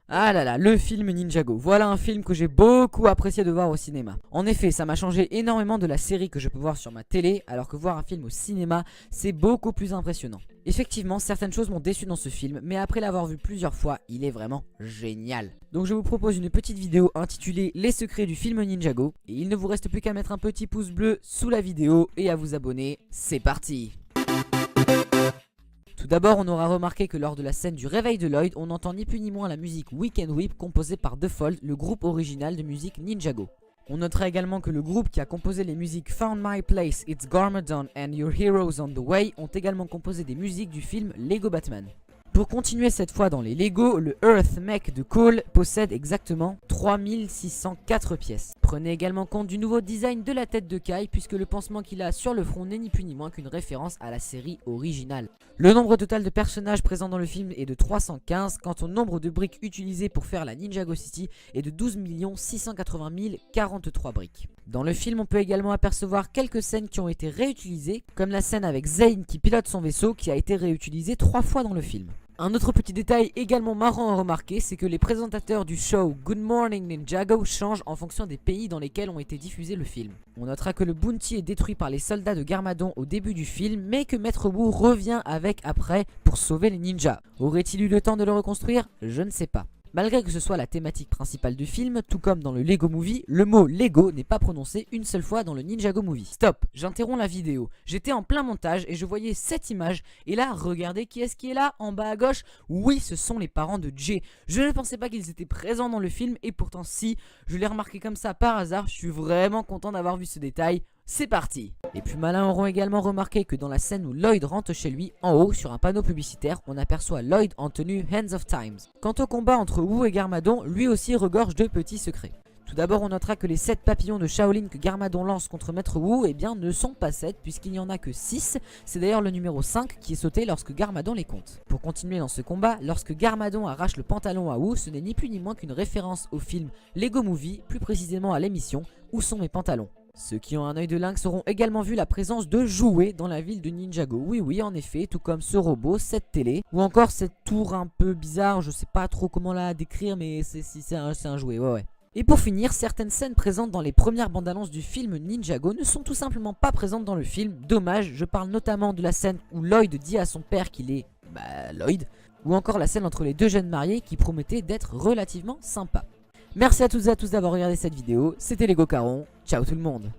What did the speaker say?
Ah là là, le film Ninjago. Voilà un film que j'ai beaucoup apprécié de voir au cinéma. En effet, ça m'a changé énormément de la série que je peux voir sur ma télé, alors que voir un film au cinéma, c'est beaucoup plus impressionnant. Effectivement, certaines choses m'ont déçu dans ce film, mais après l'avoir vu plusieurs fois, il est vraiment génial. Donc je vous propose une petite vidéo intitulée Les secrets du film Ninjago, et il ne vous reste plus qu'à mettre un petit pouce bleu sous la vidéo et à vous abonner. C'est parti! Tout d'abord, on aura remarqué que lors de la scène du réveil de Lloyd, on entend ni plus ni moins la musique Weekend Whip composée par Default, le groupe original de musique Ninjago. On notera également que le groupe qui a composé les musiques Found My Place, It's Garmadon and Your Heroes on the Way ont également composé des musiques du film Lego Batman. Pour continuer cette fois dans les Lego, le Earth Mech de Cole possède exactement 3604 pièces. Prenez également compte du nouveau design de la tête de Kai, puisque le pansement qu'il a sur le front n'est ni plus ni moins qu'une référence à la série originale. Le nombre total de personnages présents dans le film est de 315, quant au nombre de briques utilisées pour faire la Ninjago City est de 12 680 043 briques. Dans le film, on peut également apercevoir quelques scènes qui ont été réutilisées, comme la scène avec Zane qui pilote son vaisseau qui a été réutilisée 3 fois dans le film. Un autre petit détail également marrant à remarquer, c'est que les présentateurs du show Good Morning Ninjago changent en fonction des pays dans lesquels ont été diffusés le film. On notera que le Bounty est détruit par les soldats de Garmadon au début du film, mais que Maître Wu revient avec après pour sauver les ninjas. Aurait-il eu le temps de le reconstruire? Je ne sais pas. Malgré que ce soit la thématique principale du film, tout comme dans le Lego Movie, le mot Lego n'est pas prononcé une seule fois dans le Ninjago Movie. Stop, j'interromps la vidéo. J'étais en plein montage et je voyais cette image. Et là, regardez qui est-ce qui est là, en bas à gauche. Oui, ce sont les parents de Jay. Je ne pensais pas qu'ils étaient présents dans le film et pourtant si, je l'ai remarqué comme ça par hasard. Je suis vraiment content d'avoir vu ce détail. C'est parti! Les plus malins auront également remarqué que dans la scène où Lloyd rentre chez lui, en haut, sur un panneau publicitaire, on aperçoit Lloyd en tenue Hands of Times. Quant au combat entre Wu et Garmadon, lui aussi regorge de petits secrets. Tout d'abord, on notera que les 7 papillons de Shaolin que Garmadon lance contre Maître Wu, eh bien, ne sont pas 7 puisqu'il n'y en a que 6. C'est d'ailleurs le numéro 5 qui est sauté lorsque Garmadon les compte. Pour continuer dans ce combat, lorsque Garmadon arrache le pantalon à Wu, ce n'est ni plus ni moins qu'une référence au film Lego Movie, plus précisément à l'émission Où sont mes pantalons? Ceux qui ont un œil de lynx auront également vu la présence de jouets dans la ville de Ninjago. Oui, en effet, tout comme ce robot, cette télé, ou encore cette tour un peu bizarre, je sais pas trop comment la décrire, mais c'est un jouet, ouais. Et pour finir, certaines scènes présentes dans les premières bandes annonces du film Ninjago ne sont tout simplement pas présentes dans le film. Dommage, je parle notamment de la scène où Lloyd dit à son père qu'il est, Lloyd, ou encore la scène entre les deux jeunes mariés qui promettait d'être relativement sympa. Merci à toutes et à tous d'avoir regardé cette vidéo, c'était Lego Caron, ciao tout le monde.